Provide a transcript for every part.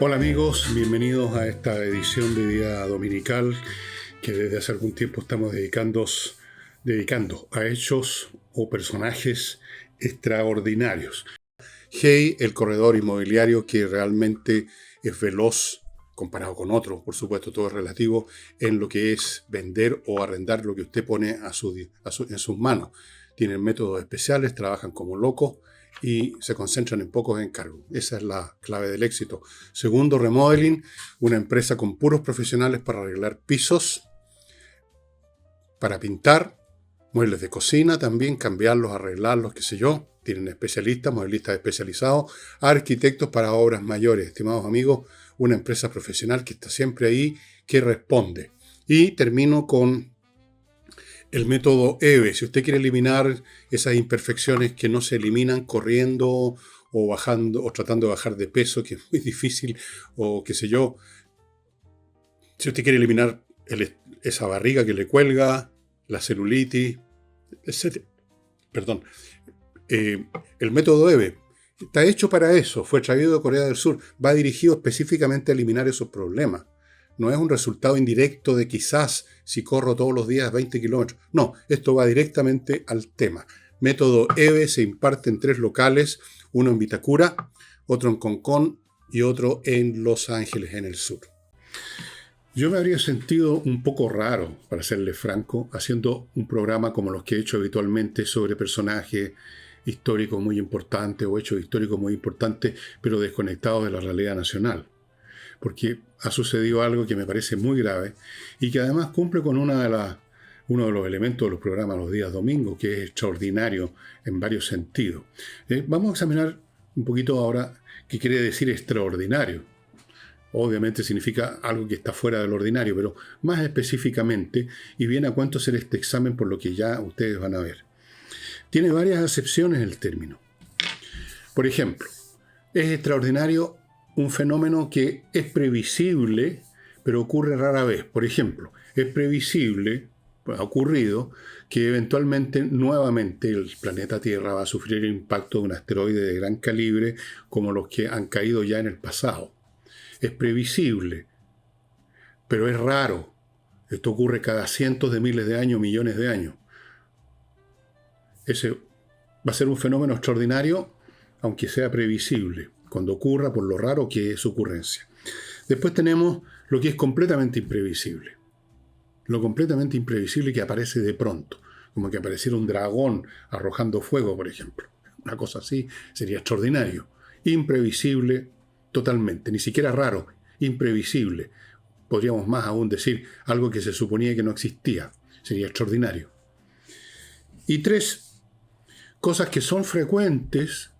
Hola amigos, bienvenidos a esta edición de Día Dominical que desde hace algún tiempo estamos dedicando a hechos o personajes extraordinarios. Hey, el corredor inmobiliario que realmente es veloz comparado con otros, por supuesto, todo es relativo en lo que es vender o arrendar lo que usted pone en sus manos. Tienen métodos especiales, trabajan como locos y se concentran en pocos encargos. Esa es la clave del éxito. Segundo, Remodeling, una empresa con puros profesionales para arreglar pisos, para pintar, muebles de cocina también, cambiarlos, arreglarlos, qué sé yo. Tienen especialistas, modelistas especializados, arquitectos para obras mayores. Estimados amigos, una empresa profesional que está siempre ahí, que responde. Y termino con el método EVE. Si usted quiere eliminar esas imperfecciones que no se eliminan corriendo o bajando o tratando de bajar de peso, que es muy difícil, o qué sé yo. Si usted quiere eliminar esa barriga que le cuelga, la celulitis, etc. Perdón. El método EVE está hecho para eso. Fue traído de Corea del Sur. Va dirigido específicamente a eliminar esos problemas. No es un resultado indirecto de quizás si corro todos los días 20 kilómetros. No, esto va directamente al tema. Método EVE se imparte en 3 locales, uno en Vitacura, otro en Concón y otro en Los Ángeles, en el sur. Yo me habría sentido un poco raro, para serle franco, haciendo un programa como los que he hecho habitualmente sobre personajes históricos muy importantes o hechos históricos muy importantes, pero desconectados de la realidad nacional. Porque ha sucedido algo que me parece muy grave y que además cumple con uno de los elementos de los programas los días domingos, que es extraordinario en varios sentidos. Vamos a examinar un poquito ahora qué quiere decir extraordinario. Obviamente significa algo que está fuera del ordinario, pero más específicamente, y viene a cuento hacer este examen por lo que ya ustedes van a ver. Tiene varias acepciones el término. Por ejemplo, es extraordinario un fenómeno que es previsible, pero ocurre rara vez. Por ejemplo, es previsible, ha ocurrido, que eventualmente, nuevamente, el planeta Tierra va a sufrir el impacto de un asteroide de gran calibre, como los que han caído ya en el pasado. Es previsible, pero es raro. Esto ocurre cada cientos de miles de años, millones de años. Ese va a ser un fenómeno extraordinario, aunque sea previsible, cuando ocurra por lo raro que es su ocurrencia. Después tenemos lo que es completamente imprevisible. Lo completamente imprevisible que aparece de pronto, como que apareciera un dragón arrojando fuego, por ejemplo. Una cosa así sería extraordinario. Imprevisible totalmente, ni siquiera raro, imprevisible. Podríamos más aún decir algo que se suponía que no existía. Sería extraordinario. Y 3, cosas que son frecuentes,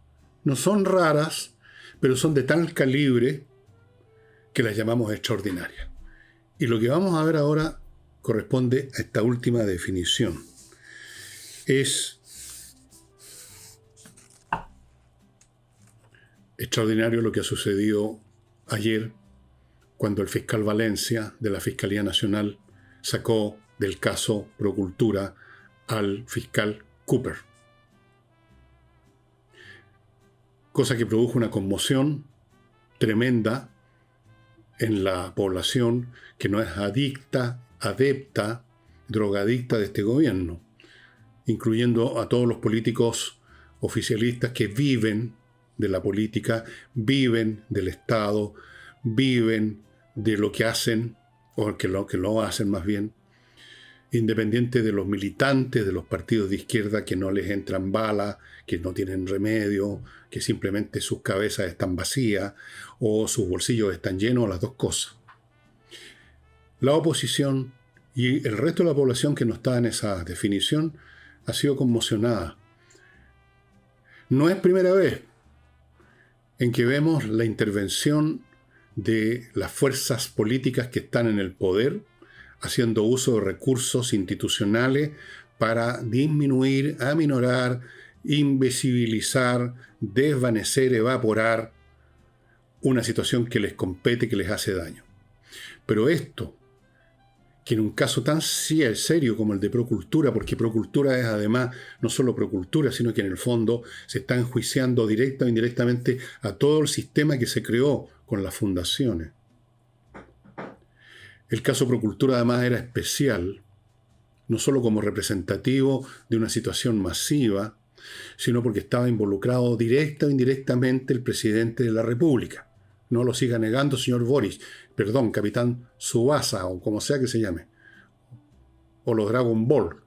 no son raras, pero son de tal calibre que las llamamos extraordinarias. Y lo que vamos a ver ahora corresponde a esta última definición. Es extraordinario lo que ha sucedido ayer cuando el fiscal Valencia de la Fiscalía Nacional sacó del caso Procultura al fiscal Cooper. Cosa que produjo una conmoción tremenda en la población que no es adepta, drogadicta de este gobierno, incluyendo a todos los políticos oficialistas que viven de la política, viven del Estado, viven de lo que hacen, o que lo hacen más bien, independiente de los militantes de los partidos de izquierda que no les entran balas, que no tienen remedio, que simplemente sus cabezas están vacías o sus bolsillos están llenos, las dos cosas. La oposición y el resto de la población que no está en esa definición ha sido conmocionada. No es primera vez en que vemos la intervención de las fuerzas políticas que están en el poder, haciendo uso de recursos institucionales para disminuir, aminorar, invisibilizar, desvanecer, evaporar una situación que les compete, que les hace daño. Pero esto, que en un caso tan serio como el de Procultura, porque Procultura es además no solo Procultura, sino que en el fondo se está enjuiciando directa o indirectamente a todo el sistema que se creó con las fundaciones. El caso Procultura además era especial, no solo como representativo de una situación masiva, sino porque estaba involucrado directa o indirectamente el presidente de la República. No lo siga negando, señor Boris, perdón, capitán Tsubasa, o como sea que se llame, o los Dragon Ball,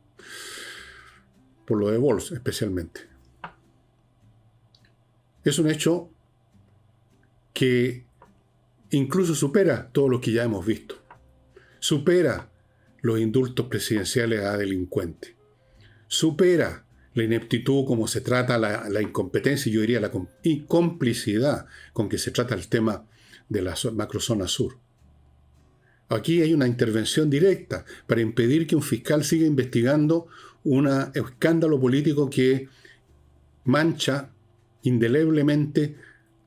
por lo de Balls especialmente. Es un hecho que incluso supera todo lo que ya hemos visto. Supera los indultos presidenciales a delincuentes. Supera la ineptitud, como se trata la incompetencia, y yo diría la complicidad con que se trata el tema de la macrozona sur. Aquí hay una intervención directa para impedir que un fiscal siga investigando un escándalo político que mancha indeleblemente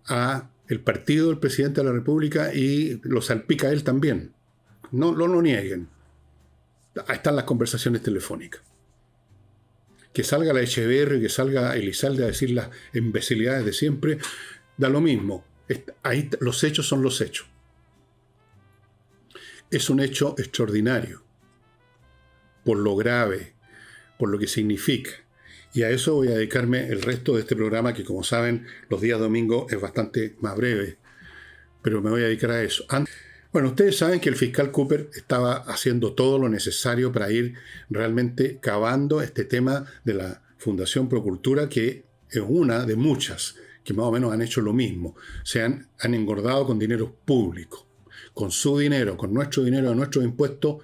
a el partido del presidente de la República y lo salpica a él también. No lo nieguen. Ahí están las conversaciones telefónicas. Que salga la Echeverri, que salga Elizalde a decir las imbecilidades de siempre, da lo mismo. Ahí los hechos son los hechos. Es un hecho extraordinario, por lo grave, por lo que significa. Y a eso voy a dedicarme el resto de este programa, que como saben, los días domingos es bastante más breve, pero me voy a dedicar a eso. Bueno, ustedes saben que el fiscal Cooper estaba haciendo todo lo necesario para ir realmente cavando este tema de la Fundación Procultura, que es una de muchas que más o menos han hecho lo mismo. Se han engordado con dinero público. Con su dinero, con nuestro dinero, de nuestros impuestos,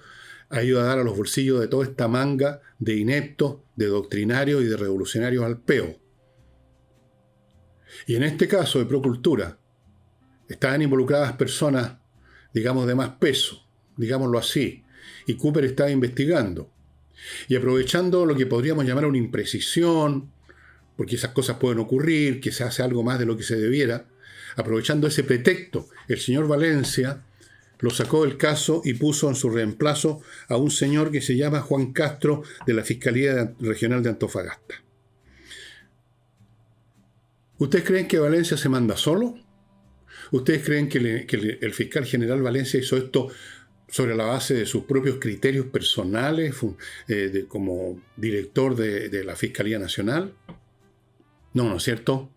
ha ido a dar a los bolsillos de toda esta manga de ineptos, de doctrinarios y de revolucionarios al peo. Y en este caso de Procultura, estaban involucradas personas, digamos, de más peso, digámoslo así, y Cooper estaba investigando. Y aprovechando lo que podríamos llamar una imprecisión, porque esas cosas pueden ocurrir, que se hace algo más de lo que se debiera, aprovechando ese pretexto, el señor Valencia lo sacó del caso y puso en su reemplazo a un señor que se llama Juan Castro, de la Fiscalía Regional de Antofagasta. ¿Ustedes creen que Valencia se manda solo? ¿Ustedes creen que el fiscal general Valencia hizo esto sobre la base de sus propios criterios personales como director de la Fiscalía Nacional? No, ¿no es cierto?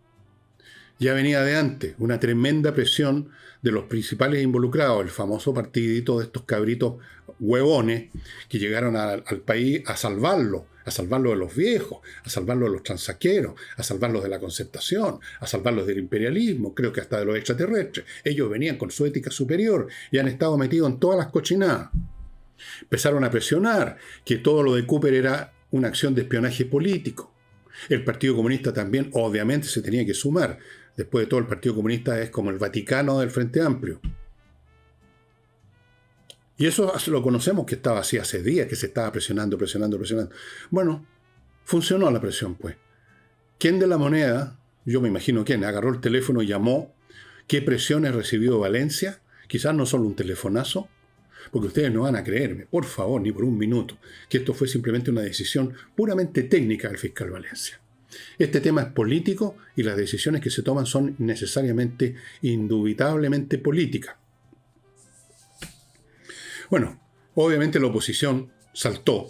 Ya venía de antes una tremenda presión de los principales involucrados, el famoso partidito de estos cabritos huevones que llegaron al país a salvarlo de los viejos, a salvarlo de los transaqueros, a salvarlos de la Concertación, a salvarlos del imperialismo, creo que hasta de los extraterrestres. Ellos venían con su ética superior y han estado metidos en todas las cochinadas. Empezaron a presionar que todo lo de Cooper era una acción de espionaje político. El Partido Comunista también, obviamente, se tenía que sumar. Después de todo, el Partido Comunista es como el Vaticano del Frente Amplio. Y eso lo conocemos, que estaba así hace días, que se estaba presionando. Bueno, funcionó la presión, pues. ¿Quién de la moneda, yo me imagino quién, agarró el teléfono y llamó? ¿Qué presiones recibió Valencia? Quizás no solo un telefonazo, porque ustedes no van a creerme, por favor, ni por un minuto, que esto fue simplemente una decisión puramente técnica del fiscal Valencia. Este tema es político y las decisiones que se toman son necesariamente, indubitablemente políticas. Bueno, obviamente la oposición saltó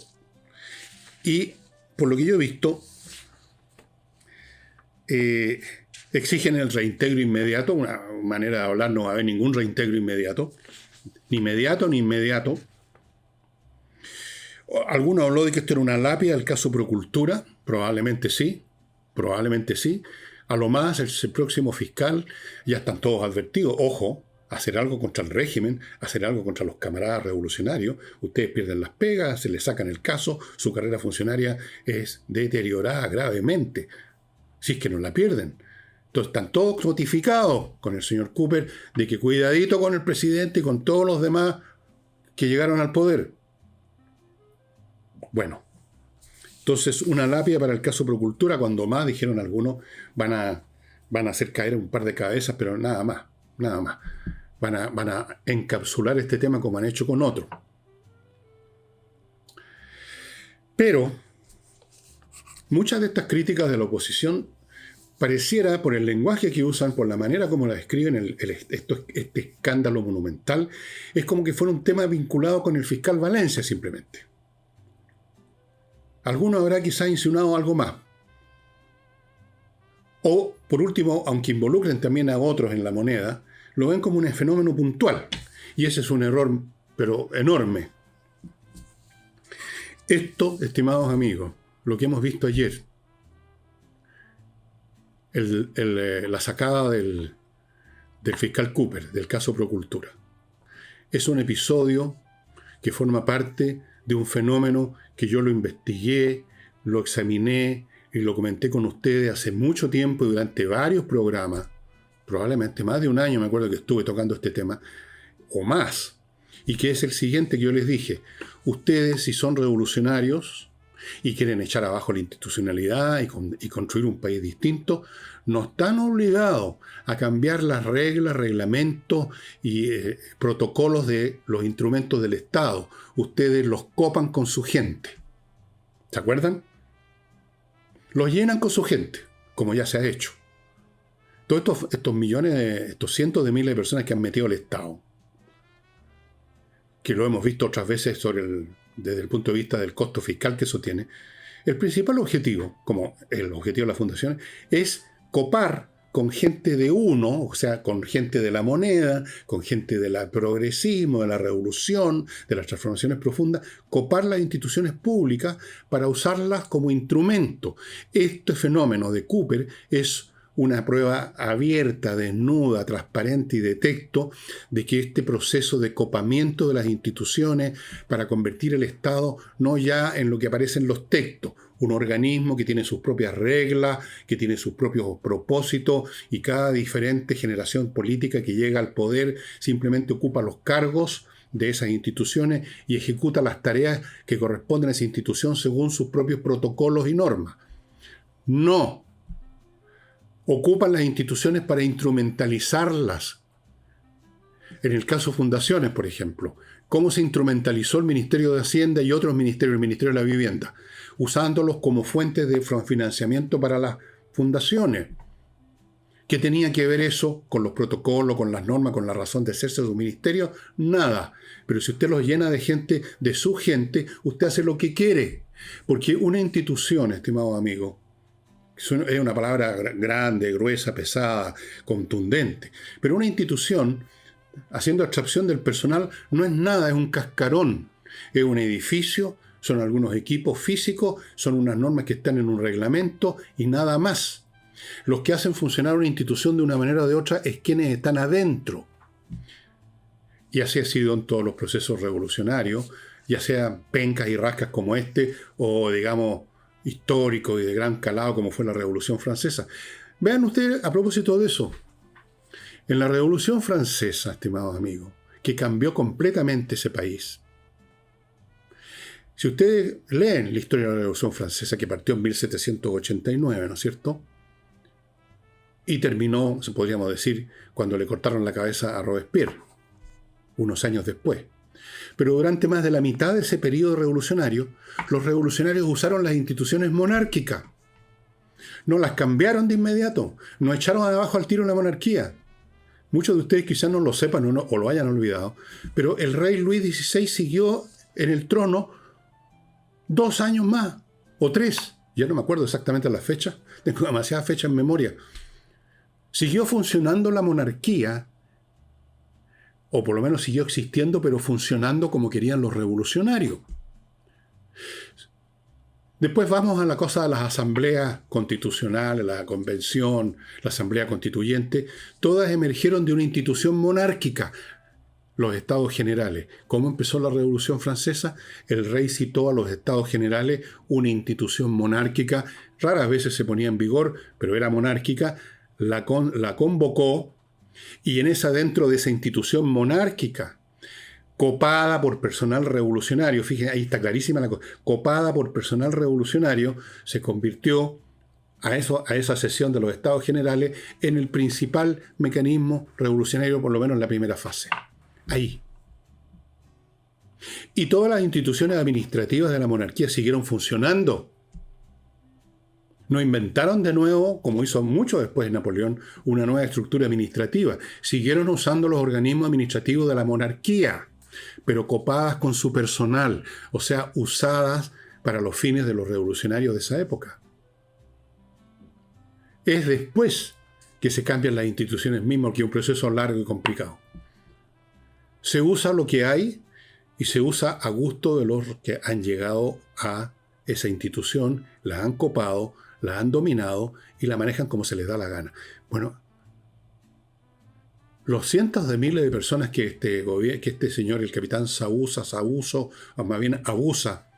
y, por lo que yo he visto, exigen el reintegro inmediato. Una manera de hablar, no va a haber ningún reintegro inmediato, ni inmediato. Alguno habló de que esto era una lápida del caso Procultura, probablemente sí. A lo más, el próximo fiscal, ya están todos advertidos, ojo, hacer algo contra el régimen, hacer algo contra los camaradas revolucionarios, ustedes pierden las pegas, se les sacan el caso, su carrera funcionaria es deteriorada gravemente, si es que no la pierden. Entonces están todos notificados con el señor Cooper de que cuidadito con el presidente y con todos los demás que llegaron al poder. Bueno, entonces una lápida para el caso Procultura, cuando más, dijeron algunos, van a hacer caer un par de cabezas, pero nada más. Van a encapsular este tema como han hecho con otros. Pero muchas de estas críticas de la oposición pareciera, por el lenguaje que usan, por la manera como la describen, este escándalo monumental, es como que fuera un tema vinculado con el fiscal Valencia, simplemente. Alguno habrá quizá insinuado algo más. O, por último, aunque involucren también a otros en la moneda, lo ven como un fenómeno puntual. Y ese es un error, pero enorme. Esto, estimados amigos, lo que hemos visto ayer, la sacada del fiscal Cooper, del caso Procultura, es un episodio que forma parte de un fenómeno que yo lo investigué, lo examiné y lo comenté con ustedes hace mucho tiempo y durante varios programas, probablemente más de un año me acuerdo que estuve tocando este tema, o más, y que es el siguiente que yo les dije. Ustedes, si son revolucionarios y quieren echar abajo la institucionalidad y construir un país distinto, no están obligados a cambiar las reglas, reglamentos y protocolos de los instrumentos del Estado. Ustedes los copan con su gente. ¿Se acuerdan? Los llenan con su gente, como ya se ha hecho. Todos estos millones, estos cientos de miles de personas que han metido al Estado, que lo hemos visto otras veces desde el punto de vista del costo fiscal que eso tiene, el principal objetivo, como el objetivo de las fundaciones, es copar con gente de uno, o sea, con gente de la moneda, con gente del progresismo, de la revolución, de las transformaciones profundas, copar las instituciones públicas para usarlas como instrumento. Este fenómeno de Cooper es una prueba abierta, desnuda, transparente y de texto de que este proceso de copamiento de las instituciones para convertir el Estado no ya en lo que aparece en los textos, un organismo que tiene sus propias reglas, que tiene sus propios propósitos y cada diferente generación política que llega al poder simplemente ocupa los cargos de esas instituciones y ejecuta las tareas que corresponden a esa institución según sus propios protocolos y normas. No. Ocupan las instituciones para instrumentalizarlas. En el caso fundaciones, por ejemplo, ¿cómo se instrumentalizó el Ministerio de Hacienda y otros ministerios, el Ministerio de la Vivienda? Usándolos como fuentes de financiamiento para las fundaciones. ¿Qué tenía que ver eso con los protocolos, con las normas, con la razón de hacerse de su ministerio? Nada. Pero si usted los llena de gente, de su gente, usted hace lo que quiere. Porque una institución, estimado amigo, es una palabra grande, gruesa, pesada, contundente. Pero una institución, haciendo abstracción del personal, no es nada, es un cascarón. Es un edificio, son algunos equipos físicos, son unas normas que están en un reglamento y nada más. Los que hacen funcionar una institución de una manera o de otra es quienes están adentro. Y así ha sido en todos los procesos revolucionarios, ya sean pencas y rascas como este, o digamos histórico y de gran calado como fue la Revolución Francesa. Vean ustedes, a propósito de eso, en la Revolución Francesa, estimados amigos, que cambió completamente ese país. Si ustedes leen la historia de la Revolución Francesa, que partió en 1789, ¿no es cierto? Y terminó, podríamos decir, cuando le cortaron la cabeza a Robespierre, unos años después. Pero durante más de la mitad de ese periodo revolucionario, los revolucionarios usaron las instituciones monárquicas. No las cambiaron de inmediato, no echaron abajo al tiro la monarquía. Muchos de ustedes quizás no lo sepan o lo hayan olvidado, pero el rey Luis XVI siguió en el trono 2 años más, o 3, ya no me acuerdo exactamente las fechas, tengo demasiadas fechas en memoria. Siguió funcionando la monarquía, o por lo menos siguió existiendo, pero funcionando como querían los revolucionarios. Después vamos a la cosa de las asambleas constitucionales, la convención, la asamblea constituyente. Todas emergieron de una institución monárquica, los estados generales. ¿Cómo empezó la Revolución Francesa? El rey citó a los estados generales, una institución monárquica, raras veces se ponía en vigor, pero era monárquica, la convocó. Y dentro de esa institución monárquica, copada por personal revolucionario, fíjense, ahí está clarísima la cosa, copada por personal revolucionario, se convirtió a esa sesión de los Estados Generales en el principal mecanismo revolucionario, por lo menos en la primera fase. Ahí. Y todas las instituciones administrativas de la monarquía siguieron funcionando. No inventaron de nuevo, como hizo mucho después Napoleón, una nueva estructura administrativa. Siguieron usando los organismos administrativos de la monarquía, pero copadas con su personal, o sea, usadas para los fines de los revolucionarios de esa época. Es después que se cambian las instituciones mismas, que es un proceso largo y complicado. Se usa lo que hay y se usa a gusto de los que han llegado a esa institución, la han copado, la han dominado y la manejan como se les da la gana. Bueno, los cientos de miles de personas que este señor, el capitán Sabusa, o más bien abusa,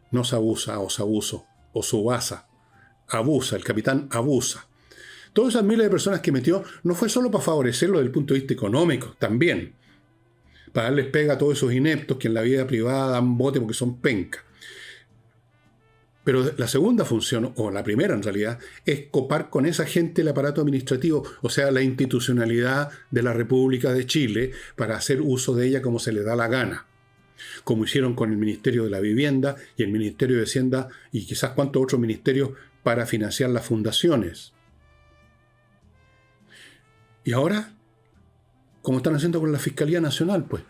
no Sabusa o Sabuso, o Subasa, abusa, el capitán abusa. Todas esas miles de personas que metió no fue solo para favorecerlo desde el punto de vista económico, también para darles pega a todos esos ineptos que en la vida privada dan bote porque son penca. Pero la segunda función, o la primera en realidad, es copar con esa gente el aparato administrativo, o sea, la institucionalidad de la República de Chile, para hacer uso de ella como se les da la gana. Como hicieron con el Ministerio de la Vivienda y el Ministerio de Hacienda y quizás cuantos otros ministerios para financiar las fundaciones. Y ahora, como están haciendo con la Fiscalía Nacional, pues.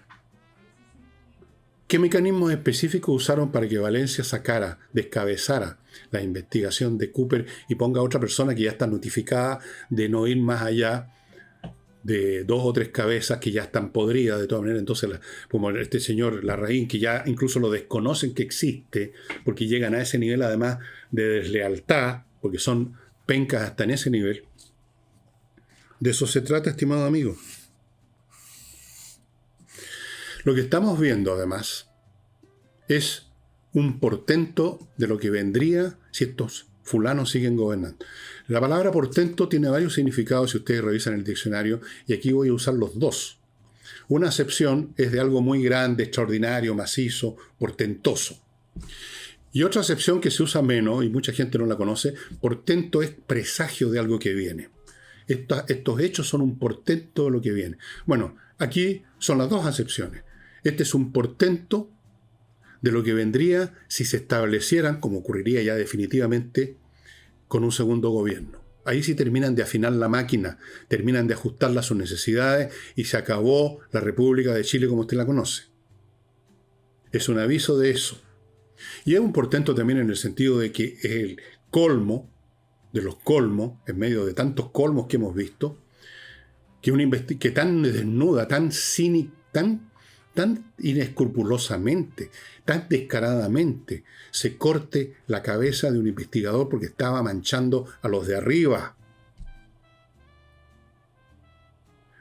¿Qué mecanismos específicos usaron para que Valencia descabezara la investigación de Cooper y ponga a otra persona que ya está notificada de no ir más allá de 2 o 3 cabezas que ya están podridas de todas maneras? Entonces, como este señor Larraín, que ya incluso lo desconocen que existe, porque llegan a ese nivel además de deslealtad, porque son pencas hasta en ese nivel. De eso se trata, estimado amigo. Lo que estamos viendo, además, es un portento de lo que vendría si estos fulanos siguen gobernando. La palabra portento tiene varios significados si ustedes revisan el diccionario, y aquí voy a usar los dos. Una acepción es de algo muy grande, extraordinario, macizo, portentoso. Y otra acepción que se usa menos, y mucha gente no la conoce, portento es presagio de algo que viene. Estos hechos son un portento de lo que viene. Bueno, aquí son las dos acepciones. Este es un portento de lo que vendría si se establecieran, como ocurriría ya definitivamente, con un segundo gobierno. Ahí sí terminan de afinar la máquina, terminan de ajustarla a sus necesidades y se acabó la República de Chile como usted la conoce. Es un aviso de eso. Y es un portento también en el sentido de que es el colmo de los colmos, en medio de tantos colmos que hemos visto, que tan desnuda, tan cínica, tan inescrupulosamente, tan descaradamente, se corte la cabeza de un investigador porque estaba manchando a los de arriba.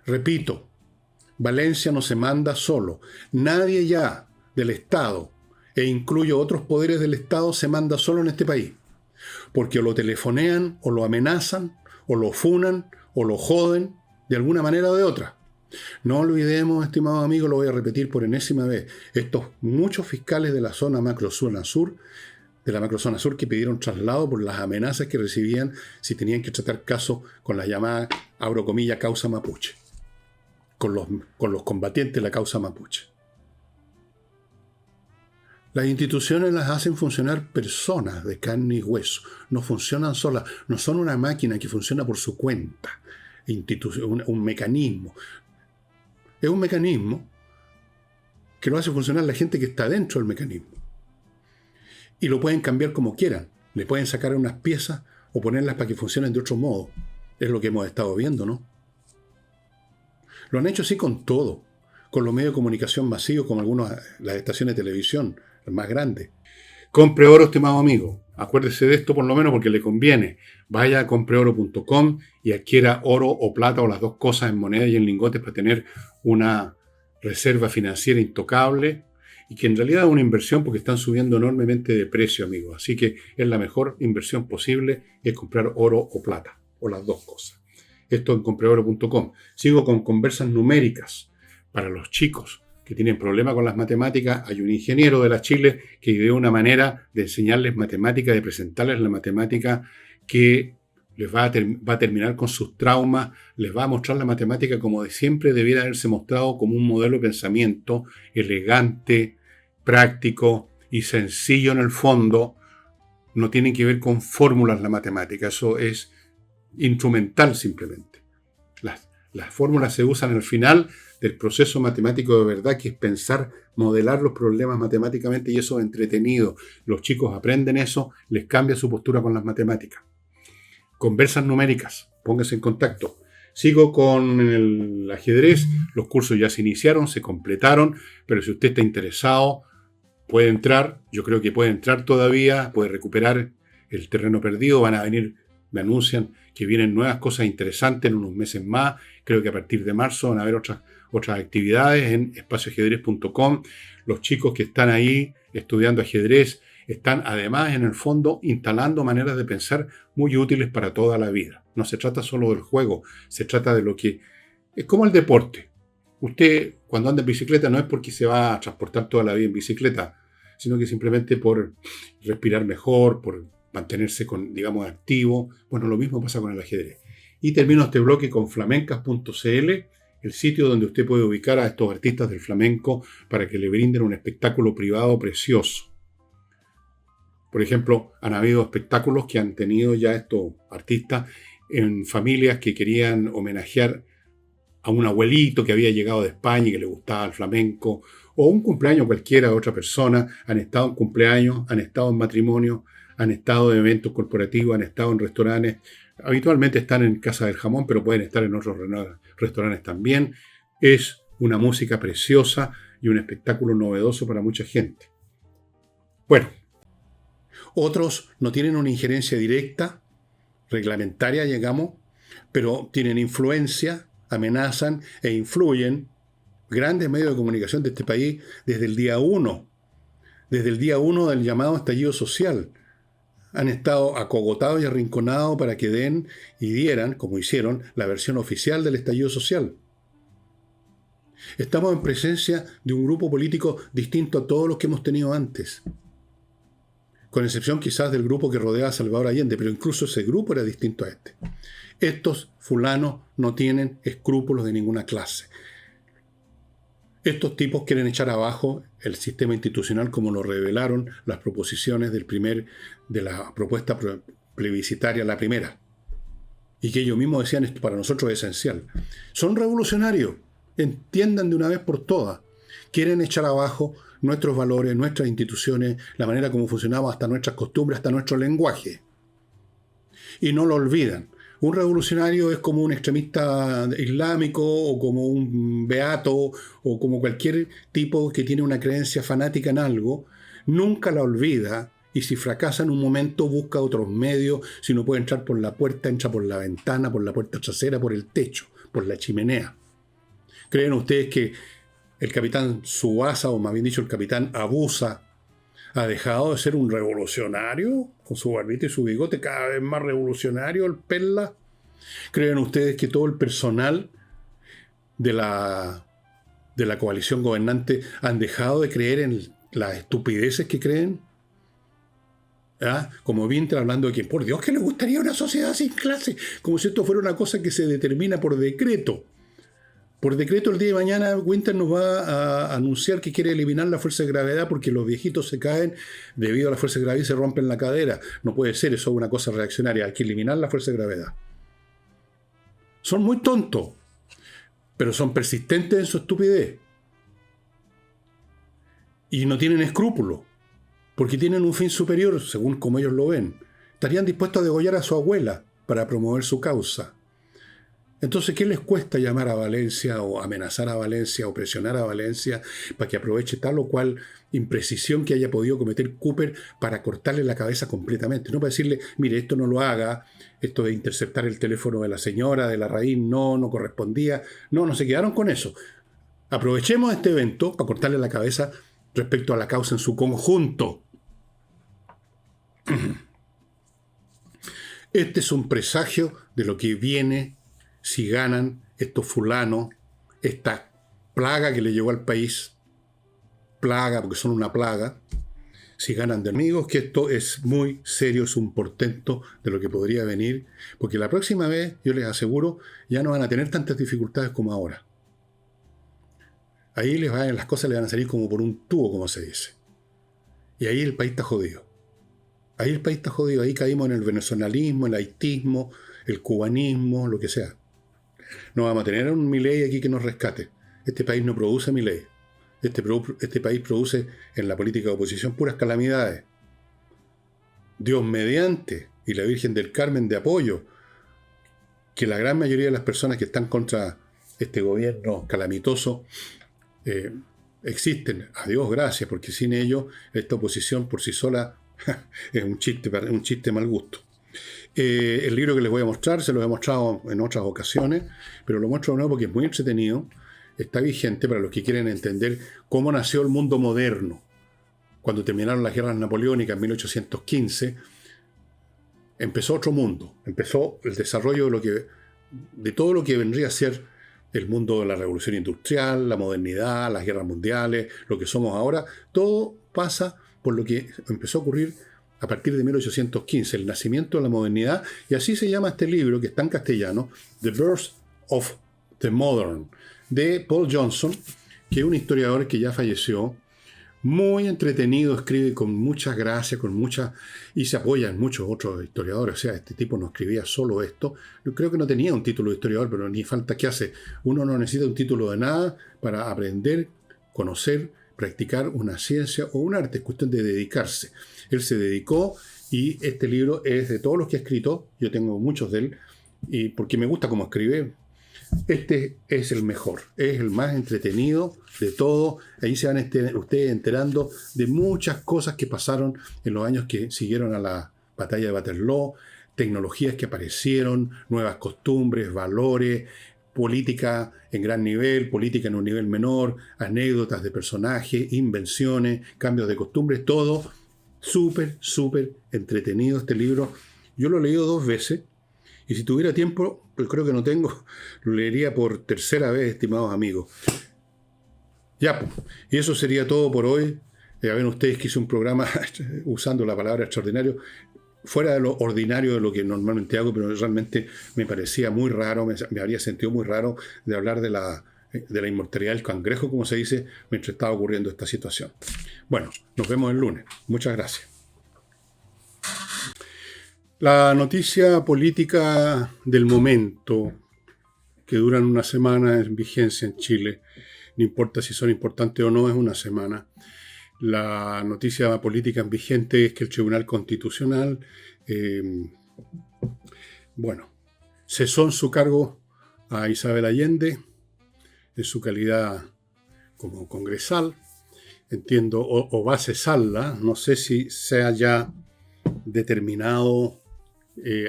Repito, Valencia no se manda solo. Nadie ya del Estado, e incluyo otros poderes del Estado, se manda solo en este país. Porque o lo telefonean, o lo amenazan, o lo funan, o lo joden, de alguna manera o de otra. No olvidemos, estimado amigo, lo voy a repetir por enésima vez, estos muchos fiscales de la zona macrozona sur, que pidieron traslado por las amenazas que recibían si tenían que tratar casos con la llamada, abro comillas, causa mapuche, con los combatientes de la causa mapuche. Las instituciones las hacen funcionar personas de carne y hueso, no funcionan solas, no son una máquina que funciona por su cuenta, un mecanismo. Es un mecanismo que lo hace funcionar la gente que está dentro del mecanismo. Y lo pueden cambiar como quieran. Le pueden sacar unas piezas o ponerlas para que funcionen de otro modo. Es lo que hemos estado viendo, ¿no? Lo han hecho así con todo. Con los medios de comunicación masivos, como las estaciones de televisión, las más grandes. Compre oro, estimado amigo. Acuérdese de esto por lo menos porque le conviene. Vaya a compreoro.com y adquiera oro o plata o las dos cosas en moneda y en lingotes para tener una reserva financiera intocable y que en realidad es una inversión porque están subiendo enormemente de precio, amigo. Así que es la mejor inversión posible es comprar oro o plata o las dos cosas. Esto en compreoro.com. Sigo con conversas numéricas para los chicos que tienen problemas con las matemáticas. Hay un ingeniero de la Chile que ideó una manera de enseñarles matemáticas, de presentarles la matemática que les va a terminar con sus traumas, les va a mostrar la matemática como de siempre debiera haberse mostrado, como un modelo de pensamiento elegante, práctico y sencillo en el fondo, no tiene que ver con fórmulas la matemática, eso es instrumental simplemente. Las fórmulas se usan al final del proceso matemático de verdad, que es pensar, modelar los problemas matemáticamente, y eso es entretenido. Los chicos aprenden eso, les cambia su postura con las matemáticas. Conversas numéricas, pónganse en contacto. Sigo con el ajedrez, los cursos ya se iniciaron, se completaron, pero si usted está interesado, puede entrar, yo creo que puede entrar todavía, puede recuperar el terreno perdido, van a venir, me anuncian que vienen nuevas cosas interesantes en unos meses más, creo que a partir de marzo van a haber otras actividades en espacioajedrez.com. Los chicos que están ahí estudiando ajedrez están además en el fondo instalando maneras de pensar muy útiles para toda la vida. No se trata solo del juego, se trata de lo que es como el deporte. Usted cuando anda en bicicleta no es porque se va a transportar toda la vida en bicicleta, sino que simplemente por respirar mejor, por mantenerse digamos, activo. Bueno, lo mismo pasa con el ajedrez. Y termino este bloque con flamencas.cl, el sitio donde usted puede ubicar a estos artistas del flamenco para que le brinden un espectáculo privado precioso. Por ejemplo, han habido espectáculos que han tenido ya estos artistas en familias que querían homenajear a un abuelito que había llegado de España y que le gustaba el flamenco, o un cumpleaños cualquiera de otra persona. Han estado en cumpleaños, han estado en matrimonio, han estado en eventos corporativos, han estado en restaurantes. Habitualmente están en Casa del Jamón, pero pueden estar en otros restaurantes también. Es una música preciosa y un espectáculo novedoso para mucha gente. Bueno, otros no tienen una injerencia directa, reglamentaria, digamos, pero tienen influencia, amenazan e influyen grandes medios de comunicación de este país desde el día 1 del llamado estallido social. Han estado acogotados y arrinconados para que den y dieran, como hicieron, la versión oficial del estallido social. Estamos en presencia de un grupo político distinto a todos los que hemos tenido antes, con excepción quizás del grupo que rodea a Salvador Allende, pero incluso ese grupo era distinto a este. Estos fulanos no tienen escrúpulos de ninguna clase. Estos tipos quieren echar abajo el sistema institucional como lo revelaron las proposiciones de la propuesta plebiscitaria, la primera. Y que ellos mismos decían, esto para nosotros es esencial. Son revolucionarios, entiendan de una vez por todas. Quieren echar abajo nuestros valores, nuestras instituciones, la manera como funcionamos, hasta nuestras costumbres, hasta nuestro lenguaje. Y no lo olvidan. Un revolucionario es como un extremista islámico o como un beato o como cualquier tipo que tiene una creencia fanática en algo. Nunca la olvida y si fracasa en un momento busca otros medios. Si no puede entrar por la puerta, entra por la ventana, por la puerta trasera, por el techo, por la chimenea. ¿Creen ustedes que el capitán Tsubasa, o más bien dicho el capitán Abusa, ha dejado de ser un revolucionario con su barbita y su bigote, cada vez más revolucionario el Perla? ¿Creen ustedes que todo el personal de la coalición gobernante han dejado de creer en las estupideces que creen? ¿Ah? Como Winter hablando de que, por Dios, que le gustaría una sociedad sin clase, como si esto fuera una cosa que se determina por decreto. Por decreto, el día de mañana, Winter nos va a anunciar que quiere eliminar la fuerza de gravedad porque los viejitos se caen debido a la fuerza de gravedad y se rompen la cadera. No puede ser, eso es una cosa reaccionaria. Hay que eliminar la fuerza de gravedad. Son muy tontos, pero son persistentes en su estupidez. Y no tienen escrúpulos, porque tienen un fin superior, según como ellos lo ven. Estarían dispuestos a degollar a su abuela para promover su causa. Entonces, ¿qué les cuesta llamar a Valencia o amenazar a Valencia o presionar a Valencia para que aproveche tal o cual imprecisión que haya podido cometer Cooper para cortarle la cabeza completamente? No para decirle, mire, esto no lo haga, esto de interceptar el teléfono de la señora, de la raíz, no correspondía. No se quedaron con eso. Aprovechemos este evento para cortarle la cabeza respecto a la causa en su conjunto. Este es un presagio de lo que viene si ganan estos fulanos, esta plaga que le llegó al país, plaga porque son una plaga, si ganan de amigos, que esto es muy serio, es un portento de lo que podría venir, porque la próxima vez, yo les aseguro, ya no van a tener tantas dificultades como ahora. Ahí las cosas les van a salir como por un tubo, como se dice. Y ahí el país está jodido. Ahí el país está jodido, ahí caímos en el venezolanismo, el haitismo, el cubanismo, lo que sea. No vamos a tener un Milei aquí que nos rescate. Este país no produce Milei. Este país produce en la política de oposición puras calamidades. Dios mediante y la Virgen del Carmen de apoyo, que la gran mayoría de las personas que están contra este gobierno calamitoso existen. A Dios gracias, porque sin ellos esta oposición por sí sola es un chiste mal gusto. El libro que les voy a mostrar, se lo he mostrado en otras ocasiones, pero lo muestro de nuevo porque es muy entretenido, está vigente para los que quieren entender cómo nació el mundo moderno. Cuando terminaron las guerras napoleónicas en 1815, empezó otro mundo, empezó el desarrollo de todo lo que vendría a ser el mundo de la revolución industrial, la modernidad, las guerras mundiales, lo que somos ahora. Todo pasa por lo que empezó a ocurrir a partir de 1815, el nacimiento de la modernidad, y así se llama este libro, que está en castellano, The Birth of the Modern, de Paul Johnson, que es un historiador que ya falleció, muy entretenido, escribe con mucha gracia, y se apoya en muchos otros historiadores. O sea, este tipo no escribía solo esto. Yo creo que no tenía un título de historiador, pero ni falta que hace. Uno no necesita un título de nada para aprender, conocer, practicar una ciencia o un arte. Es cuestión de dedicarse. Él se dedicó y este libro es de todos los que ha escrito. Yo tengo muchos de él, y porque me gusta cómo escribe. Este es el mejor, es el más entretenido de todo. Ahí se van ustedes enterando de muchas cosas que pasaron en los años que siguieron a la batalla de Waterloo, tecnologías que aparecieron, nuevas costumbres, valores, política en gran nivel, política en un nivel menor, anécdotas de personajes, invenciones, cambios de costumbres, todo súper entretenido este libro. Yo lo he leído 2 veces. Y si tuviera tiempo, pues creo que no tengo, lo leería por tercera vez, estimados amigos. Ya, pues, y eso sería todo por hoy. Ya ven ustedes que hice un programa usando la palabra extraordinario, fuera de lo ordinario de lo que normalmente hago, pero realmente me parecía muy raro, me habría sentido muy raro de hablar de la inmortalidad del cangrejo, como se dice, mientras estaba ocurriendo esta situación. Bueno, nos vemos el lunes. Muchas gracias. La noticia política del momento, que duran una semana en vigencia en Chile, no importa si son importantes o no, es una semana. La noticia política en vigente es que el Tribunal Constitucional, cesó en su cargo a Isabel Allende, en su calidad como congresal, entiendo, o va a cesarla, no sé si sea ya determinado.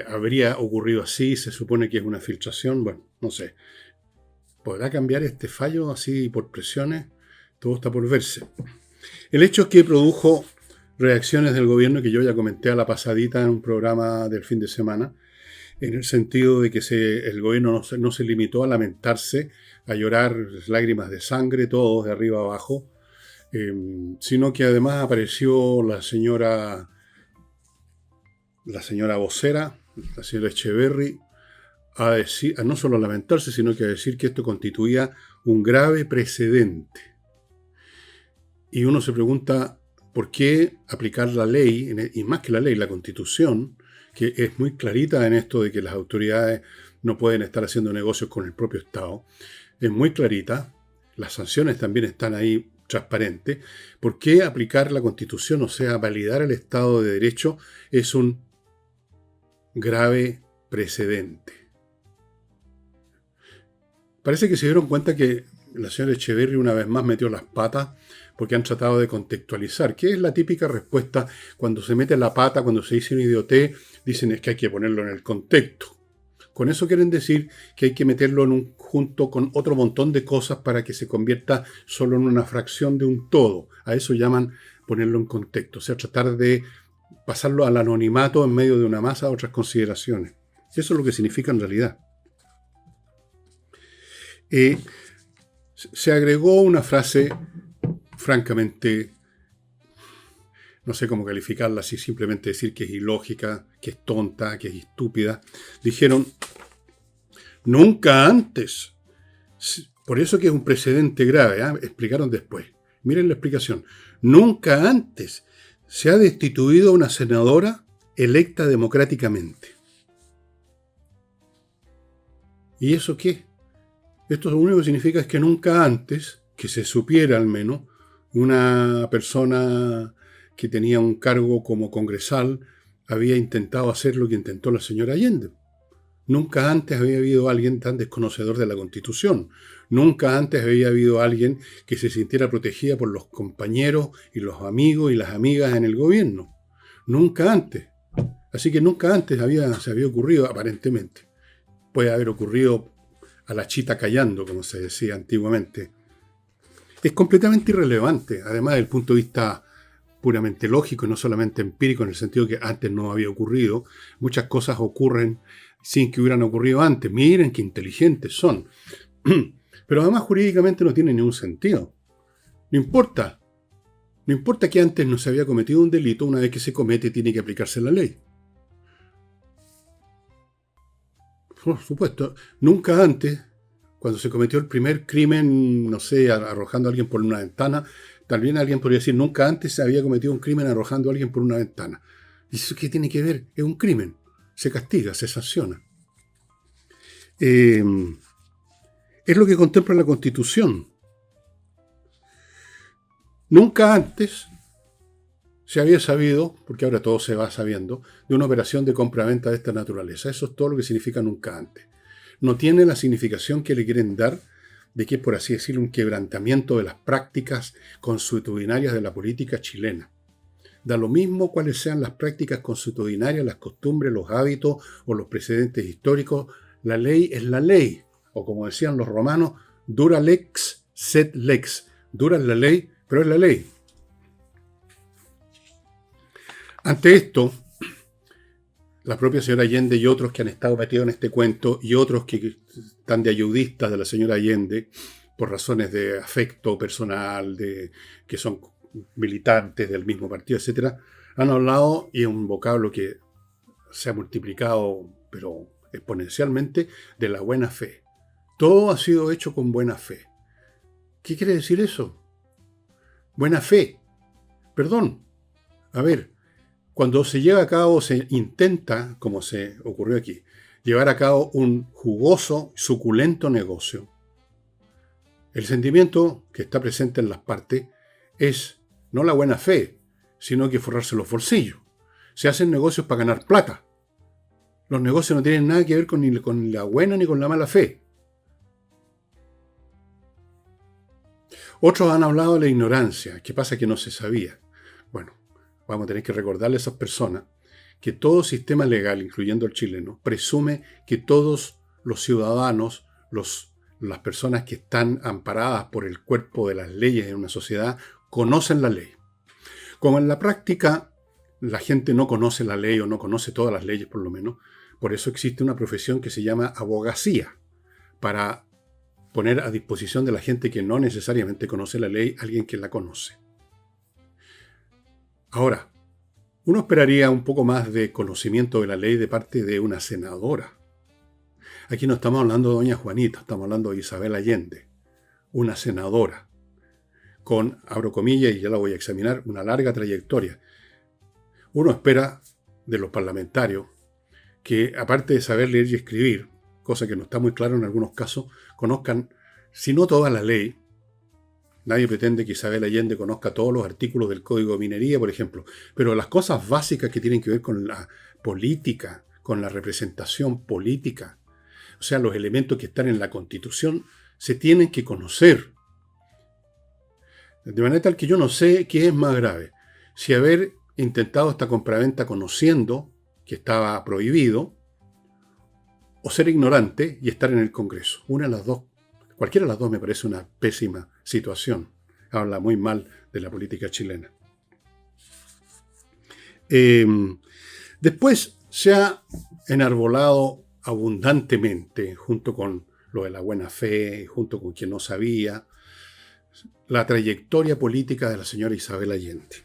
Habría ocurrido así, se supone que es una filtración, bueno, no sé. ¿Podrá cambiar este fallo así por presiones? Todo está por verse. El hecho es que produjo reacciones del gobierno que yo ya comenté a la pasadita en un programa del fin de semana, en el sentido de que el gobierno no se limitó a lamentarse, a llorar lágrimas de sangre, todos de arriba abajo, sino que además apareció la señora vocera, la señora Echeverri, a no solo lamentarse, sino que a decir que esto constituía un grave precedente. Y uno se pregunta, ¿por qué aplicar la ley, y más que la ley, la Constitución, que es muy clarita en esto de que las autoridades no pueden estar haciendo negocios con el propio Estado? Es muy clarita, las sanciones también están ahí transparentes. ¿Por qué aplicar la Constitución, o sea, validar el Estado de Derecho, es un grave precedente? Parece que se dieron cuenta que la señora Echeverri una vez más metió las patas, porque han tratado de contextualizar, que es la típica respuesta cuando se mete la pata, cuando se dice un idiotez, dicen es que hay que ponerlo en el contexto. Con eso quieren decir que hay que meterlo junto con otro montón de cosas para que se convierta solo en una fracción de un todo. A eso llaman ponerlo en contexto, o sea, tratar de pasarlo al anonimato en medio de una masa de otras consideraciones. Eso es lo que significa en realidad. Se agregó una frase, francamente, no sé cómo calificarla, si simplemente decir que es ilógica, que es tonta, que es estúpida. Dijeron, nunca antes. Por eso que es un precedente grave, ¿eh? Explicaron después. Miren la explicación. Nunca antes se ha destituido a una senadora electa democráticamente. ¿Y eso qué? Esto lo único que significa es que nunca antes, que se supiera al menos, una persona que tenía un cargo como congresal había intentado hacer lo que intentó la señora Allende. Nunca antes había habido alguien tan desconocedor de la Constitución. Nunca antes había habido alguien que se sintiera protegida por los compañeros y los amigos y las amigas en el gobierno. Nunca antes. Así que nunca antes se había ocurrido, aparentemente. Puede haber ocurrido a la chita callando, como se decía antiguamente. Es completamente irrelevante, además del punto de vista puramente lógico y no solamente empírico, en el sentido que antes no había ocurrido. Muchas cosas ocurren sin que hubieran ocurrido antes. Miren qué inteligentes son. Pero además jurídicamente no tiene ningún sentido. No importa. No importa que antes no se había cometido un delito, una vez que se comete tiene que aplicarse la ley. Por supuesto, nunca antes, cuando se cometió el primer crimen, no sé, arrojando a alguien por una ventana, también alguien podría decir, nunca antes se había cometido un crimen arrojando a alguien por una ventana. ¿Y eso qué tiene que ver? Es un crimen. Se castiga, se sanciona. Es lo que contempla la Constitución. Nunca antes se había sabido, porque ahora todo se va sabiendo, de una operación de compra-venta de esta naturaleza. Eso es todo lo que significa nunca antes. No tiene la significación que le quieren dar de que es, por así decirlo, un quebrantamiento de las prácticas consuetudinarias de la política chilena. Da lo mismo cuáles sean las prácticas consuetudinarias, las costumbres, los hábitos o los precedentes históricos. La ley es la ley. O como decían los romanos, dura lex sed lex. Dura es la ley, pero es la ley. Ante esto, la propia señora Allende y otros que han estado metidos en este cuento y otros que están de ayudistas de la señora Allende por razones de afecto personal, que son militantes del mismo partido, etc., han hablado, y es un vocablo que se ha multiplicado, pero exponencialmente, de la buena fe. Todo ha sido hecho con buena fe. ¿Qué quiere decir eso? Buena fe. Perdón. A ver, cuando se lleva a cabo, se intenta, como se ocurrió aquí, llevar a cabo un jugoso, suculento negocio, el sentimiento que está presente en las partes es no la buena fe, sino que forrarse los bolsillos. Se hacen negocios para ganar plata. Los negocios no tienen nada que ver con la buena ni con la mala fe. Otros han hablado de la ignorancia. ¿Qué pasa? Que no se sabía. Bueno, vamos a tener que recordarle a esas personas que todo sistema legal, incluyendo el chileno, presume que todos los ciudadanos, las personas que están amparadas por el cuerpo de las leyes en una sociedad, conocen la ley. Como en la práctica la gente no conoce la ley o no conoce todas las leyes por lo menos, por eso existe una profesión que se llama abogacía, para poner a disposición de la gente que no necesariamente conoce la ley, alguien que la conoce. Ahora, uno esperaría un poco más de conocimiento de la ley de parte de una senadora. Aquí no estamos hablando de doña Juanita, estamos hablando de Isabel Allende, una senadora, con, abro comillas y ya la voy a examinar, una larga trayectoria. Uno espera de los parlamentarios que, aparte de saber leer y escribir, cosa que no está muy claro en algunos casos, conozcan, si no toda la ley. Nadie pretende que Isabel Allende conozca todos los artículos del Código de Minería, por ejemplo, pero las cosas básicas que tienen que ver con la política, con la representación política, o sea, los elementos que están en la Constitución, se tienen que conocer. De manera tal que yo no sé qué es más grave. Si haber intentado esta compraventa conociendo que estaba prohibido, o ser ignorante y estar en el Congreso. Una de las dos. Cualquiera de las dos me parece una pésima situación. Habla muy mal de la política chilena. Después se ha enarbolado abundantemente, junto con lo de la buena fe, junto con quien no sabía, la trayectoria política de la señora Isabel Allende.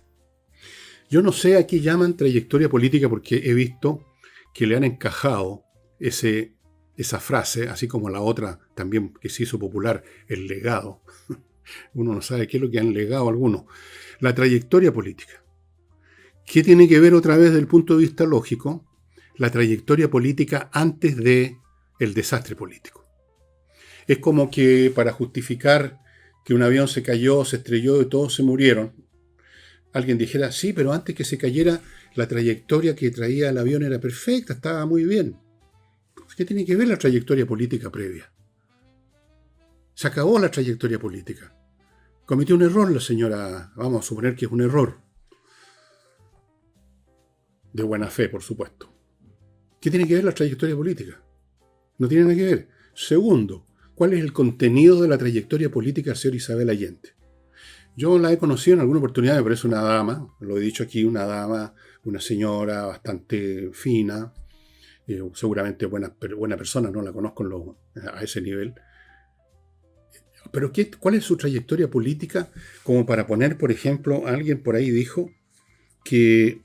Yo no sé a qué llaman trayectoria política porque he visto que le han encajado esa frase, así como la otra también que se hizo popular, el legado. Uno no sabe qué es lo que han legado algunos. La trayectoria política. ¿Qué tiene que ver otra vez desde el punto de vista lógico? La trayectoria política antes de el desastre político. Es como que para justificar que un avión se cayó, se estrelló y todos se murieron, alguien dijera, sí, pero antes que se cayera, la trayectoria que traía el avión era perfecta, estaba muy bien. ¿Qué tiene que ver la trayectoria política previa? Se acabó la trayectoria política. Cometió un error la señora, vamos a suponer que es un error. De buena fe, por supuesto. ¿Qué tiene que ver la trayectoria política? No tiene nada que ver. Segundo, ¿cuál es el contenido de la trayectoria política del señor Isabel Allende? Yo la he conocido en alguna oportunidad, me parece una dama, lo he dicho aquí, una dama, una señora bastante fina, seguramente buena persona, no la conozco a ese nivel. Pero ¿cuál es su trayectoria política? Como para poner, por ejemplo, alguien por ahí dijo que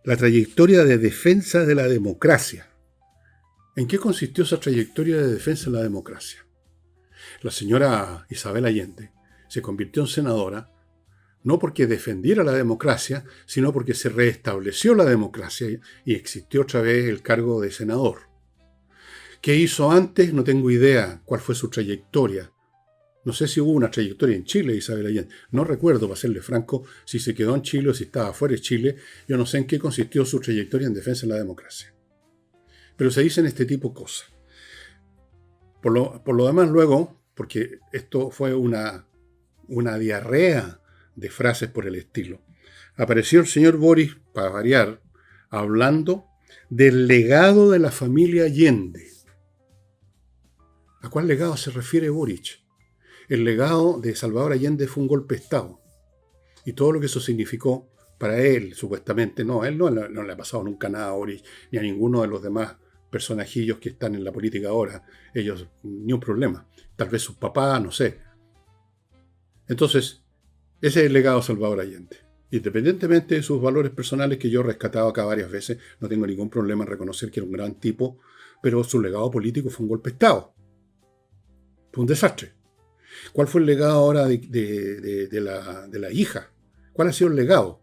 la trayectoria de defensa de la democracia. ¿En qué consistió esa trayectoria de defensa de la democracia? La señora Isabel Allende se convirtió en senadora no porque defendiera la democracia, sino porque se restableció la democracia y existió otra vez el cargo de senador. ¿Qué hizo antes? No tengo idea cuál fue su trayectoria. No sé si hubo una trayectoria en Chile, Isabel Allende. No recuerdo, para serle franco, si se quedó en Chile o si estaba fuera de Chile. Yo no sé en qué consistió su trayectoria en defensa de la democracia. Pero se dicen este tipo de cosas. Por lo demás, luego, porque esto fue una diarrea de frases por el estilo, apareció el señor Boris, para variar, hablando del legado de la familia Allende. ¿A cuál legado se refiere Boric? El legado de Salvador Allende fue un golpe de Estado. Y todo lo que eso significó para él, supuestamente, no, a él no le ha pasado nunca nada a Boric, ni a ninguno de los demás personajillos que están en la política ahora. Ellos, ni un problema. Tal vez sus papás, no sé. Entonces, ese es el legado de Salvador Allende. Independientemente de sus valores personales, que yo he rescatado acá varias veces, no tengo ningún problema en reconocer que era un gran tipo, pero su legado político fue un golpe de Estado. Fue un desastre. ¿Cuál fue el legado ahora de la hija? ¿Cuál ha sido el legado?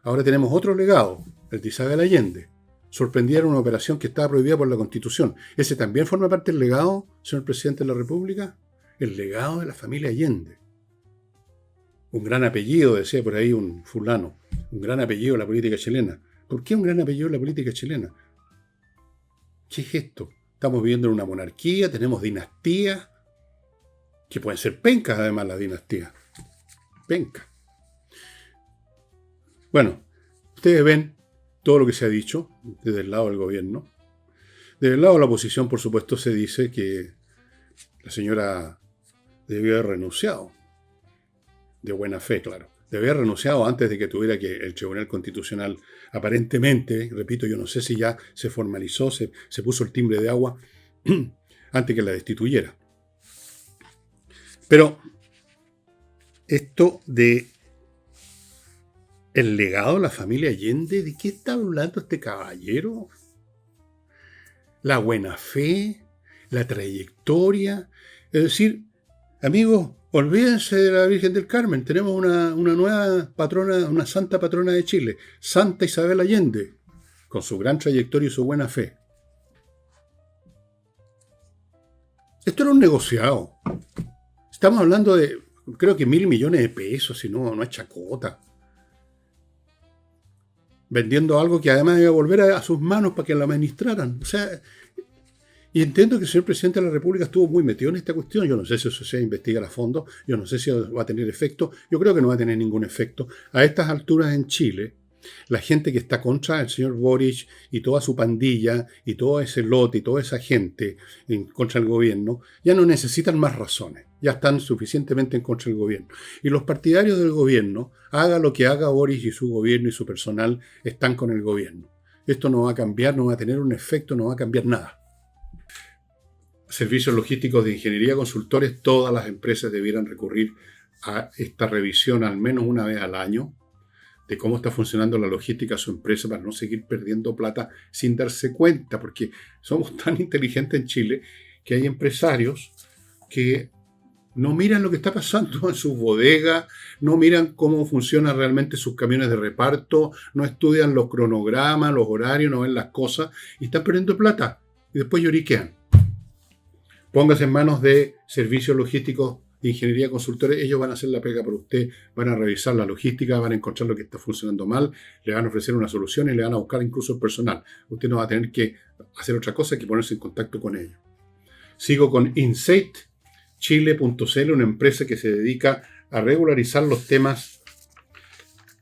Ahora tenemos otro legado, el de Isabel Allende. Sorprendieron una operación que estaba prohibida por la Constitución. ¿Ese también forma parte del legado, señor presidente de la República? El legado de la familia Allende. Un gran apellido, decía por ahí un fulano. Un gran apellido en la política chilena. ¿Por qué un gran apellido en la política chilena? ¿Qué es esto? Estamos viviendo en una monarquía, tenemos dinastías, que pueden ser pencas además las dinastías. Penca. Bueno, ustedes ven todo lo que se ha dicho desde el lado del gobierno. Desde el lado de la oposición, por supuesto, se dice que la señora debió haber renunciado. De buena fe, claro. Debió haber renunciado antes de que tuviera que el Tribunal Constitucional, aparentemente, repito, yo no sé si ya se formalizó, se puso el timbre de agua antes que la destituyera. Pero esto de el legado de la familia Allende, ¿de qué está hablando este caballero? La buena fe, la trayectoria. Es decir, amigos, olvídense de la Virgen del Carmen. Tenemos una nueva patrona, una santa patrona de Chile, Santa Isabel Allende, con su gran trayectoria y su buena fe. Esto era un negociado. Estamos hablando de, creo que 1.000 millones de pesos, si no es chacota. Vendiendo algo que además iba a volver a sus manos para que lo administraran. O sea, y entiendo que el señor presidente de la República estuvo muy metido en esta cuestión. Yo no sé si eso se investiga a fondo, yo no sé si va a tener efecto. Yo creo que no va a tener ningún efecto. A estas alturas en Chile, la gente que está contra el señor Boric y toda su pandilla y todo ese lote y toda esa gente en contra del gobierno, ya no necesitan más razones. Ya están suficientemente en contra del gobierno. Y los partidarios del gobierno, haga lo que haga Boric y su gobierno y su personal, están con el gobierno. Esto no va a cambiar, no va a tener un efecto, no va a cambiar nada. Servicios logísticos de ingeniería consultores, todas las empresas debieran recurrir a esta revisión al menos una vez al año de cómo está funcionando la logística de su empresa para no seguir perdiendo plata sin darse cuenta, porque somos tan inteligentes en Chile que hay empresarios que No miran lo que está pasando en sus bodegas, no miran cómo funcionan realmente sus camiones de reparto, no estudian los cronogramas, los horarios, no ven las cosas y están perdiendo plata. Y después lloriquean. Póngase en manos de servicios logísticos de ingeniería consultores, ellos van a hacer la pega por usted, van a revisar la logística, van a encontrar lo que está funcionando mal, le van a ofrecer una solución y le van a buscar incluso el personal. Usted no va a tener que hacer otra cosa que ponerse en contacto con ellos. Sigo con InSateChile.cl, una empresa que se dedica a regularizar los temas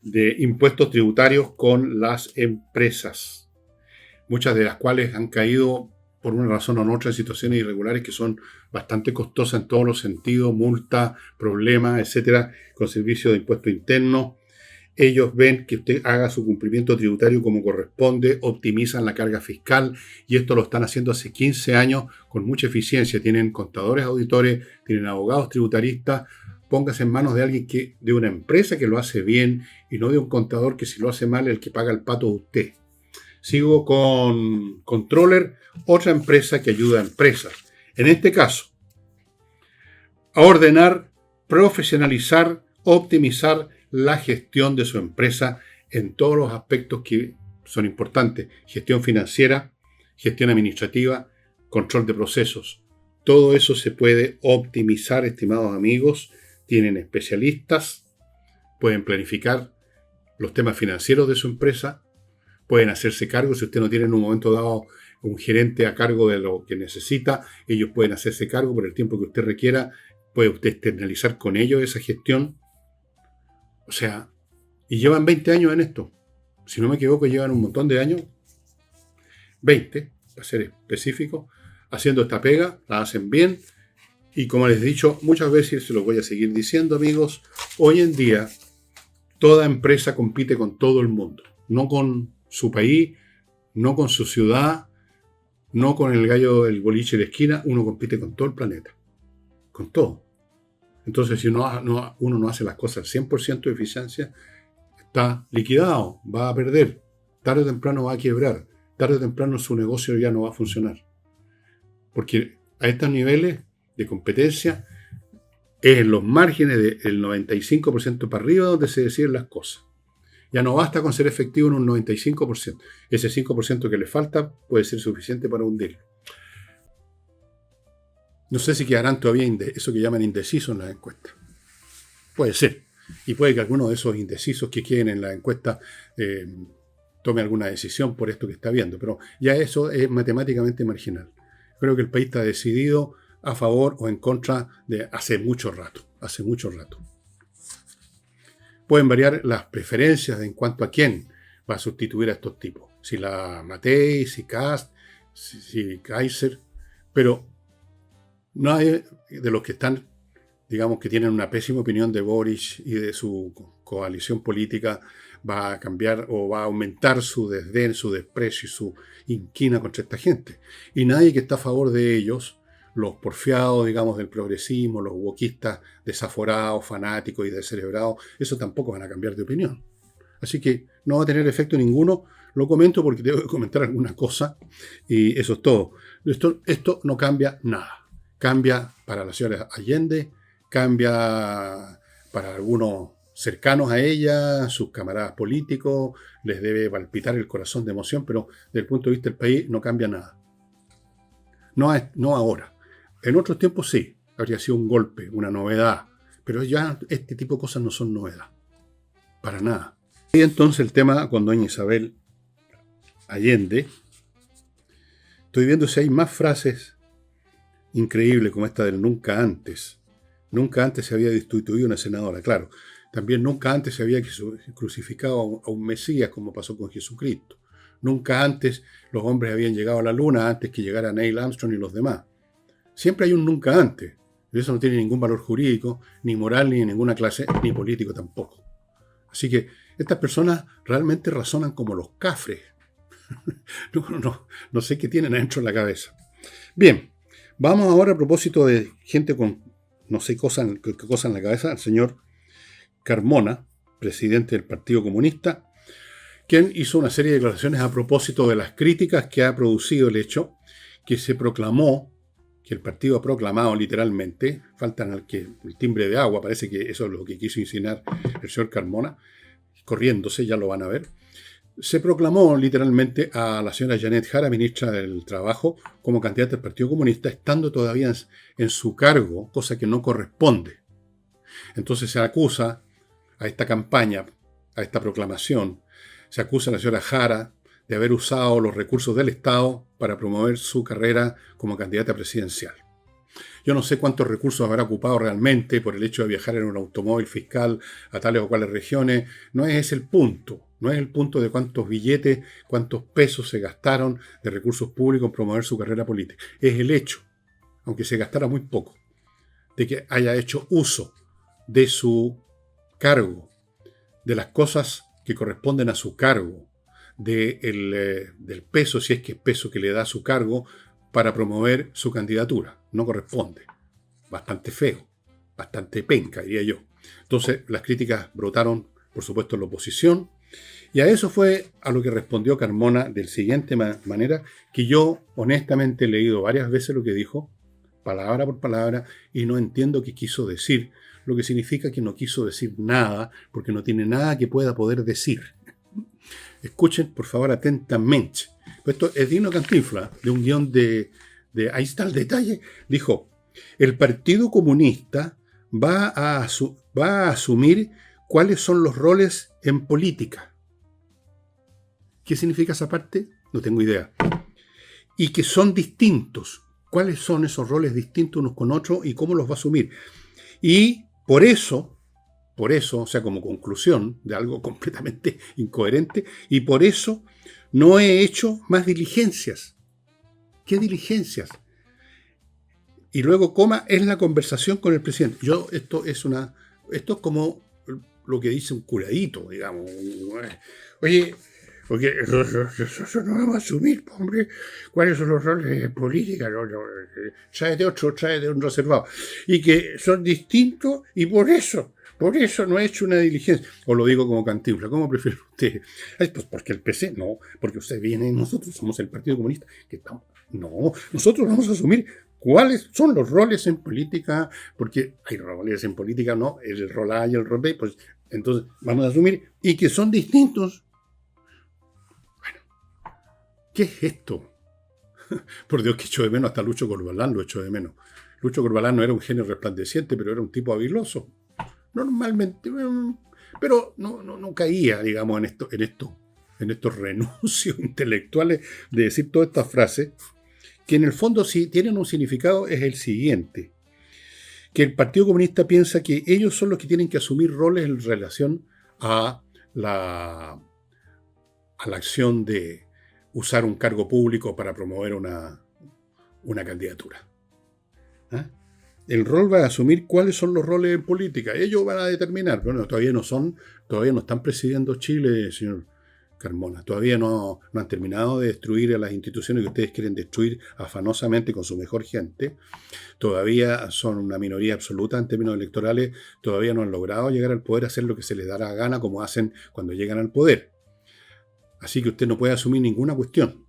de impuestos tributarios con las empresas, muchas de las cuales han caído por una razón o otra en situaciones irregulares que son bastante costosas en todos los sentidos, multas, problemas, etcétera, con servicios de impuesto interno. Ellos ven que usted haga su cumplimiento tributario como corresponde, optimizan la carga fiscal y esto lo están haciendo hace 15 años con mucha eficiencia. Tienen contadores, auditores, tienen abogados tributaristas. Póngase en manos de alguien de una empresa que lo hace bien y no de un contador que si lo hace mal el que paga el pato es usted. Sigo con Controller, otra empresa que ayuda a empresas. En este caso, a ordenar, profesionalizar, optimizar la gestión de su empresa en todos los aspectos que son importantes. Gestión financiera, gestión administrativa, control de procesos. Todo eso se puede optimizar, estimados amigos. Tienen especialistas, pueden planificar los temas financieros de su empresa, pueden hacerse cargo. Si usted no tiene en un momento dado un gerente a cargo de lo que necesita, ellos pueden hacerse cargo por el tiempo que usted requiera. Puede usted externalizar con ellos esa gestión. O sea, y llevan 20 años en esto. Si no me equivoco, llevan un montón de años. 20, para ser específico, haciendo esta pega, la hacen bien. Y como les he dicho muchas veces, se los voy a seguir diciendo, amigos, hoy en día toda empresa compite con todo el mundo. No con su país, no con su ciudad, no con el gallo del boliche de la esquina. Uno compite con todo el planeta. Con todo. Entonces, si uno no hace las cosas al 100% de eficiencia, está liquidado, va a perder. Tarde o temprano va a quebrar. Tarde o temprano su negocio ya no va a funcionar. Porque a estos niveles de competencia es en los márgenes del 95% para arriba donde se deciden las cosas. Ya no basta con ser efectivo en un 95%. Ese 5% que le falta puede ser suficiente para hundirlo. No sé si quedarán todavía eso que llaman indecisos en las encuestas. Puede ser. Y puede que alguno de esos indecisos que queden en la encuesta tome alguna decisión por esto que está viendo. Pero ya eso es matemáticamente marginal. Creo que el país está decidido a favor o en contra de hace mucho rato. Hace mucho rato. Pueden variar las preferencias en cuanto a quién va a sustituir a estos tipos. Si la Matei, si Kast, si Kaiser. Pero nadie de los que están, digamos, que tienen una pésima opinión de Boric y de su coalición política va a cambiar o va a aumentar su desdén, su desprecio y su inquina contra esta gente. Y nadie que está a favor de ellos, los porfiados, digamos, del progresismo, los wokistas desaforados, fanáticos y descerebrados, eso tampoco van a cambiar de opinión. Así que no va a tener efecto ninguno. Lo comento porque tengo que comentar algunas cosas y eso es todo. Esto no cambia nada. Cambia para la señora Allende, cambia para algunos cercanos a ella, sus camaradas políticos, les debe palpitar el corazón de emoción, pero desde el punto de vista del país no cambia nada. No ahora. En otros tiempos sí, habría sido un golpe, una novedad, pero ya este tipo de cosas no son novedad, para nada. Y entonces el tema con doña Isabel Allende, estoy viendo si hay más frases increíble como esta del nunca antes. Nunca antes se había destituido una senadora, claro. También nunca antes se había crucificado a un Mesías como pasó con Jesucristo. Nunca antes los hombres habían llegado a la luna antes que llegara Neil Armstrong y los demás. Siempre hay un nunca antes. Y eso no tiene ningún valor jurídico, ni moral, ni de ninguna clase, ni político tampoco. Así que estas personas realmente razonan como los cafres. No sé qué tienen adentro en la cabeza. Bien. Vamos ahora a propósito de gente con no sé qué cosa en la cabeza, al señor Carmona, presidente del Partido Comunista, quien hizo una serie de declaraciones a propósito de las críticas que ha producido el hecho que se proclamó que el partido ha proclamado literalmente, faltan el timbre de agua, parece que eso es lo que quiso insinuar el señor Carmona, corriéndose, ya lo van a ver. Se proclamó literalmente a la señora Janet Jara, ministra del Trabajo, como candidata del Partido Comunista, estando todavía en su cargo, cosa que no corresponde. Entonces se acusa a esta campaña, a esta proclamación, se acusa a la señora Jara de haber usado los recursos del Estado para promover su carrera como candidata presidencial. Yo no sé cuántos recursos habrá ocupado realmente por el hecho de viajar en un automóvil fiscal a tales o cuales regiones. No es ese el punto. No es el punto de cuántos billetes, cuántos pesos se gastaron de recursos públicos en promover su carrera política. Es el hecho, aunque se gastara muy poco, de que haya hecho uso de su cargo, de las cosas que corresponden a su cargo, del peso, si es que es peso que le da su cargo, para promover su candidatura. No corresponde. Bastante feo, bastante penca, diría yo. Entonces, las críticas brotaron, por supuesto, en la oposición, y a eso fue a lo que respondió Carmona de la siguiente manera, que yo honestamente he leído varias veces lo que dijo, palabra por palabra, y no entiendo qué quiso decir, lo que significa que no quiso decir nada, porque no tiene nada que pueda poder decir. Escuchen, por favor, atentamente. Esto es Dino Cantinflas, de un guión de ahí está el detalle. Dijo, el Partido Comunista va a asumir cuáles son los roles en política. ¿Qué significa esa parte? No tengo idea. Y que son distintos. ¿Cuáles son esos roles distintos unos con otros y cómo los va a asumir? Y por eso, o sea, como conclusión de algo completamente incoherente, y por eso no he hecho más diligencias. ¿Qué diligencias? Y luego, coma, es la conversación con el presidente. Esto es como lo que dice un curadito, digamos. Oye, porque nosotros no vamos a asumir, hombre, cuáles son los roles de política. Tráete un reservado. Y que son distintos y por eso no he hecho una diligencia. O lo digo como Cantinflas, ¿cómo prefiere usted? Pues porque el PC, no, porque usted viene y nosotros somos el Partido Comunista. No, nosotros vamos a asumir cuáles son los roles en política, porque hay roles en política, no, el rol A y el rol B, pues entonces vamos a asumir, y que son distintos. Bueno, ¿qué es esto? Por Dios, que echo de menos hasta Lucho Corbalán, lo echo de menos. Lucho Corbalán no era un genio resplandeciente, pero era un tipo habiloso. Normalmente, pero no caía, digamos, en estos renuncios intelectuales de decir todas estas frases, que en el fondo sí tienen un significado, es el siguiente, que el Partido Comunista piensa que ellos son los que tienen que asumir roles en relación a la acción de usar un cargo público para promover una candidatura. ¿Ah? El rol va a asumir cuáles son los roles en política. Ellos van a determinar. Bueno, todavía no están presidiendo Chile, señor Carmona. Todavía no han terminado de destruir a las instituciones que ustedes quieren destruir afanosamente con su mejor gente. Todavía son una minoría absoluta en términos electorales. Todavía no han logrado llegar al poder, hacer lo que se les dará la gana, como hacen cuando llegan al poder. Así que usted no puede asumir ninguna cuestión.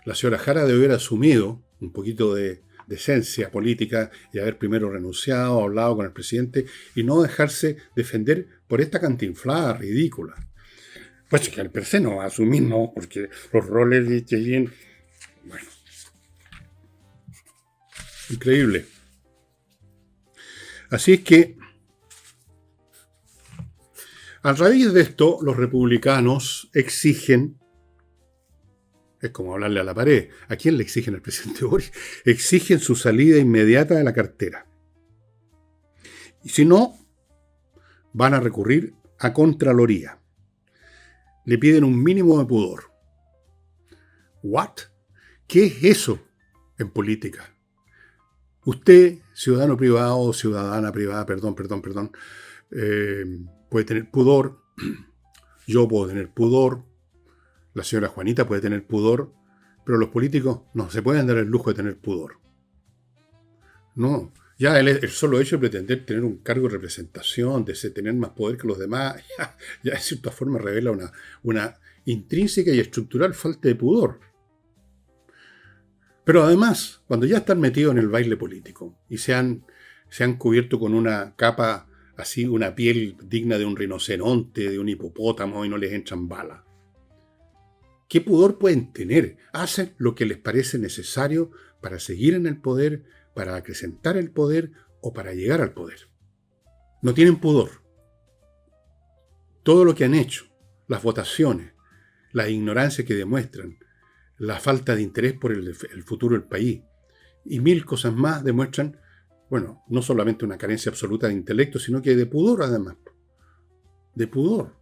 La señora Jara debe haber asumido un poquito de esencia política y haber primero renunciado, hablado con el presidente y no dejarse defender por esta cantinflada ridícula. Pues que el per se no va a asumir, no, porque los roles de Cheyenne, bueno, increíble. Así es que, a raíz de esto, los republicanos exigen, es como hablarle a la pared, ¿a quién le exigen al presidente Boris? Exigen su salida inmediata de la cartera. Y si no, van a recurrir a Contraloría. Le piden un mínimo de pudor. ¿What? ¿Qué es eso en política? Usted, ciudadano privado o ciudadana privada, perdón, puede tener pudor, yo puedo tener pudor, la señora Juanita puede tener pudor, pero los políticos no se pueden dar el lujo de tener pudor. No, ya el solo hecho de pretender tener un cargo de representación, de tener más poder que los demás, ya de cierta forma revela una intrínseca y estructural falta de pudor. Pero además, cuando ya están metidos en el baile político y se han cubierto con una capa así, una piel digna de un rinoceronte, de un hipopótamo, y no les entran balas, ¿qué pudor pueden tener? Hacen lo que les parece necesario para seguir en el poder, para acrecentar el poder o para llegar al poder. No tienen pudor. Todo lo que han hecho, las votaciones, la ignorancia que demuestran, la falta de interés por el futuro del país y mil cosas más demuestran, bueno, no solamente una carencia absoluta de intelecto, sino que de pudor además. De pudor.